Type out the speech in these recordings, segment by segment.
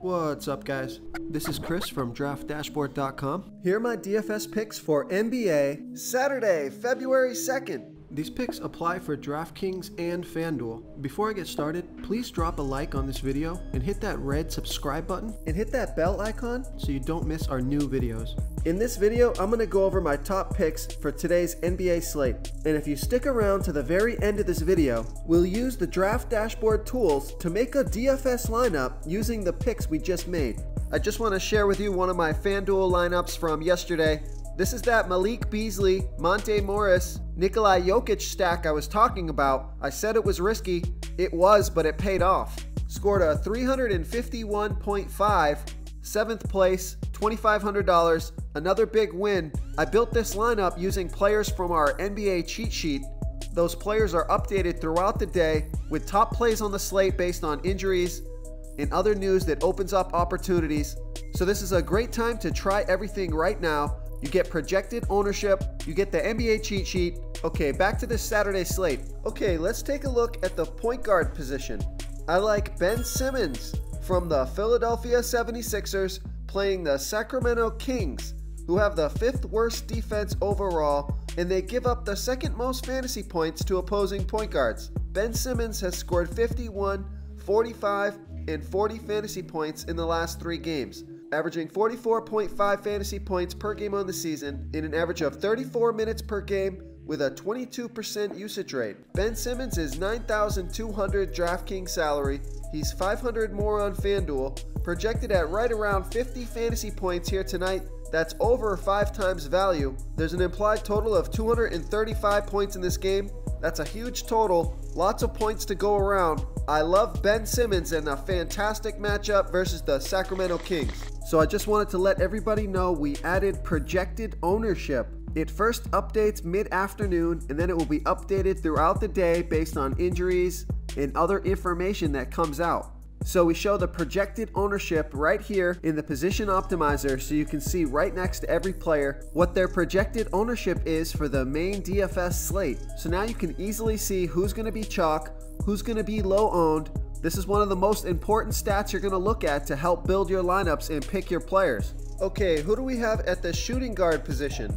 What's up, guys? This is Chris from DraftDashboard.com. Here are my DFS picks for NBA Saturday, February 2nd. These picks apply for DraftKings and FanDuel. Before I get started, please drop a like on this video and hit that red subscribe button and hit that bell icon so you don't miss our new videos. In this video, I'm going to go over my top picks for today's NBA slate. And if you stick around to the very end of this video, we'll use the Draft Dashboard tools to make a DFS lineup using the picks we just made. I just want to share with you one of my FanDuel lineups from yesterday. This is that Malik Beasley, Monte Morris, Nikola Jokic stack I was talking about. I said it was risky. It was, but it paid off. Scored a 351.5, 7th place, $2,500, another big win. I built this lineup using players from our NBA cheat sheet. Those players are updated throughout the day with top plays on the slate based on injuries and other news that opens up opportunities. So this is a great time to try everything right now. You get projected ownership, you get the NBA cheat sheet. Okay, back to this Saturday slate. Okay, let's take a look at the point guard position. I like Ben Simmons from the Philadelphia 76ers playing the Sacramento Kings, who have the 5th worst defense overall, and they give up the 2nd most fantasy points to opposing point guards. Ben Simmons has scored 51, 45, and 40 fantasy points in the last 3 games, averaging 44.5 fantasy points per game on the season in an average of 34 minutes per game with a 22% usage rate. Ben Simmons is $9,200 DraftKings salary. He's $500 more on FanDuel, projected at right around 50 fantasy points here tonight. That's over 5 times value. There's an implied total of 235 points in this game. That's a huge total, lots of points to go around. I love Ben Simmons and a fantastic matchup versus the Sacramento Kings. So I just wanted to let everybody know we added projected ownership. It first updates mid-afternoon and then it will be updated throughout the day based on injuries and other information that comes out. So we show the projected ownership right here in the position optimizer so you can see right next to every player what their projected ownership is for the main DFS slate. So now you can easily see who's going to be chalk, who's going to be low owned. This is one of the most important stats you're going to look at to help build your lineups and pick your players. Okay, who do we have at the shooting guard position?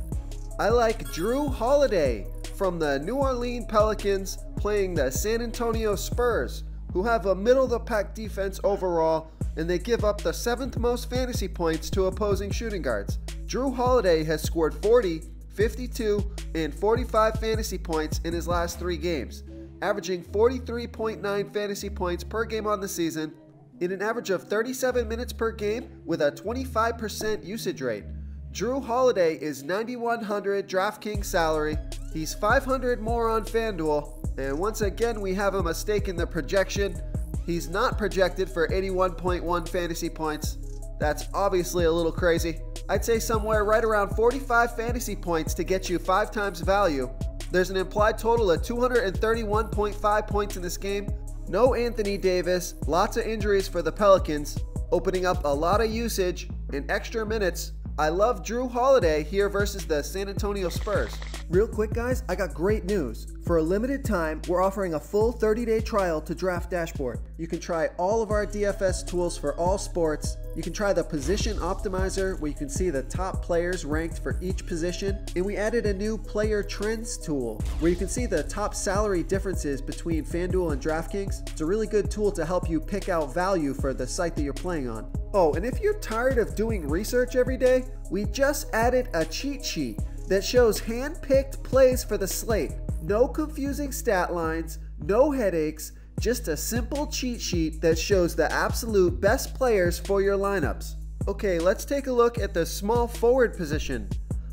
I like Drew Holiday from the New Orleans Pelicans playing the San Antonio Spurs, who have a middle-of-the-pack defense overall, and they give up the 7th most fantasy points to opposing shooting guards. Drew Holiday has scored 40, 52, and 45 fantasy points in his last 3 games, averaging 43.9 fantasy points per game on the season in an average of 37 minutes per game with a 25% usage rate. Drew Holiday is $9,100 DraftKings salary. He's $500 more on FanDuel. And once again, we have a mistake in the projection. He's not projected for 81.1 fantasy points. That's obviously a little crazy. I'd say somewhere right around 45 fantasy points to get you 5 times value. There's an implied total of 231.5 points in this game. No Anthony Davis, lots of injuries for the Pelicans, opening up a lot of usage and extra minutes. I love Drew Holiday here versus the San Antonio Spurs. Real quick, guys, I got great news. For a limited time, we're offering a full 30-day trial to Draft Dashboard. You can try all of our DFS tools for all sports. You can try the position optimizer where you can see the top players ranked for each position. And we added a new player trends tool where you can see the top salary differences between FanDuel and DraftKings. It's a really good tool to help you pick out value for the site that you're playing on. Oh, and if you're tired of doing research every day, we just added a cheat sheet that shows hand-picked plays for the slate. No confusing stat lines, no headaches, just a simple cheat sheet that shows the absolute best players for your lineups. Okay, let's take a look at the small forward position.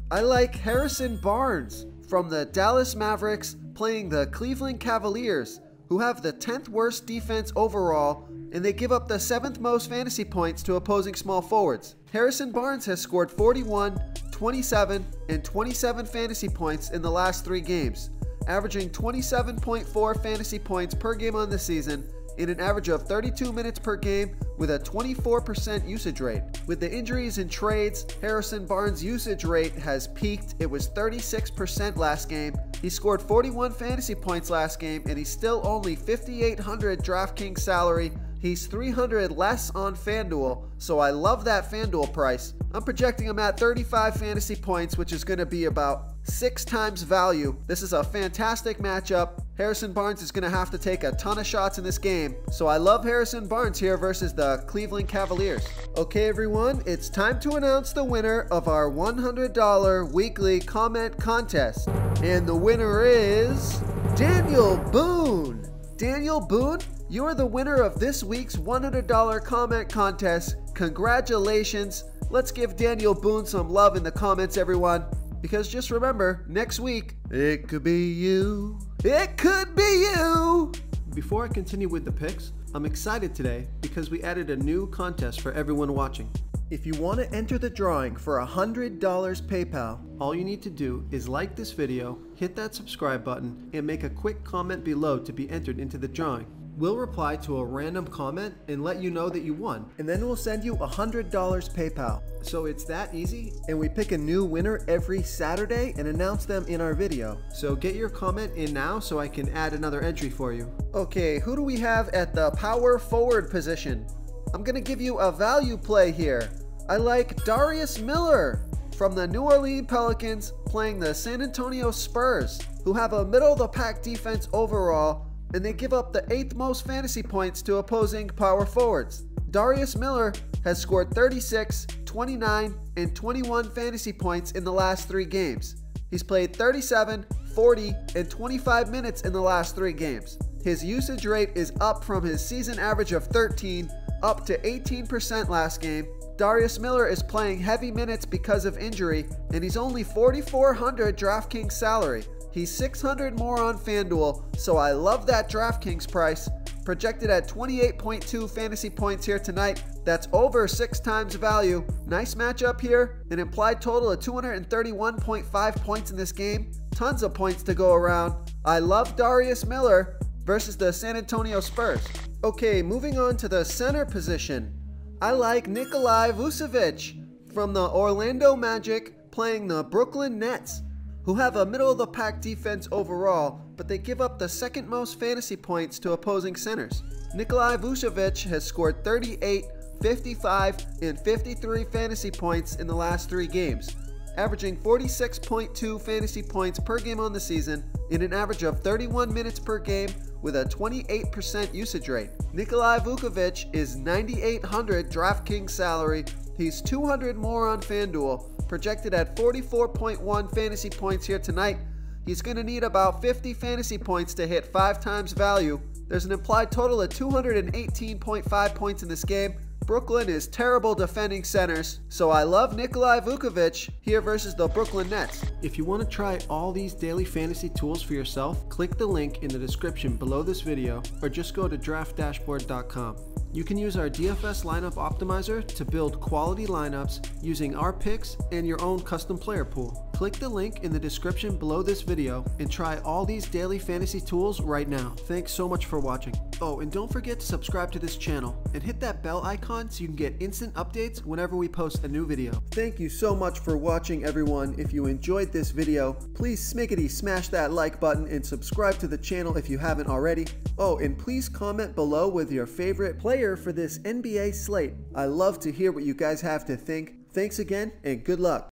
I like Harrison Barnes from the Dallas Mavericks playing the Cleveland Cavaliers, who have the 10th worst defense overall, and they give up the 7th most fantasy points to opposing small forwards. Harrison Barnes has scored 41, 27, and 27 fantasy points in the last 3 games, averaging 27.4 fantasy points per game on the season in an average of 32 minutes per game with a 24% usage rate. With the injuries and trades, Harrison Barnes' usage rate has peaked. It was 36% last game. He scored 41 fantasy points last game, and he's still only $5,800 DraftKings salary. He's 300 less on FanDuel, so I love that FanDuel price. I'm projecting him at 35 fantasy points, which is going to be about 6 times value. This is a fantastic matchup. Harrison Barnes is going to have to take a ton of shots in this game, so I love Harrison Barnes here versus the Cleveland Cavaliers. Okay, everyone, it's time to announce the winner of our $100 weekly comment contest. And the winner is Daniel Boone. Daniel Boone, you are the winner of this week's $100 comment contest. Congratulations. Let's give Daniel Boone some love in the comments, everyone. Because just remember, next week, it could be you. It could be you. Before I continue with the picks, I'm excited today because we added a new contest for everyone watching. If you want to enter the drawing for $100 PayPal, all you need to do is like this video, hit that subscribe button, and make a quick comment below to be entered into the drawing. We'll reply to a random comment and let you know that you won, and then we'll send you $100 PayPal. So it's that easy, and we pick a new winner every Saturday and announce them in our video. So get your comment in now so I can add another entry for you. Okay, who do we have at the power forward position? I'm going to give you a value play here. I like Darius Miller from the New Orleans Pelicans playing the San Antonio Spurs, who have a middle-of-the-pack defense overall, and they give up the 8th most fantasy points to opposing power forwards. Darius Miller has scored 36, 29, and 21 fantasy points in the last 3 games. He's played 37, 40, and 25 minutes in the last 3 games. His usage rate is up from his season average of 13 up to 18% last game. Darius Miller is playing heavy minutes because of injury, and he's only $4,400 DraftKings salary. He's $600 more on FanDuel, so I love that DraftKings price. Projected at 28.2 fantasy points here tonight. That's over 6 times value. Nice matchup here. An implied total of 231.5 points in this game. Tons of points to go around. I love Darius Miller versus the San Antonio Spurs. Okay, moving on to the center position. I like Nikolai Vucevic from the Orlando Magic playing the Brooklyn Nets, who have a middle-of-the-pack defense overall, but they give up the 2nd most fantasy points to opposing centers. Nikolai Vucevic has scored 38, 55, and 53 fantasy points in the last 3 games, averaging 46.2 fantasy points per game on the season in an average of 31 minutes per game with a 28% usage rate. Nikolai Vucevic is $9,800 DraftKings salary. He's $200 more on FanDuel. Projected at 44.1 fantasy points here tonight. He's going to need about 50 fantasy points to hit 5 times value. There's an implied total of 218.5 points in this game. Brooklyn is terrible defending centers, so I love Nikolai Vucevic here versus the Brooklyn Nets. If you want to try all these daily fantasy tools for yourself, click the link in the description below this video or just go to draftdashboard.com. You can use our DFS lineup optimizer to build quality lineups using our picks and your own custom player pool. Click the link in the description below this video and try all these daily fantasy tools right now. Thanks so much for watching. Oh, and don't forget to subscribe to this channel and hit that bell icon so you can get instant updates whenever we post a new video. Thank you so much for watching, everyone. If you enjoyed this video, please smash that like button and subscribe to the channel if you haven't already. Oh, and please comment below with your favorite player for this NBA slate. I love to hear what you guys have to think. Thanks again, and good luck.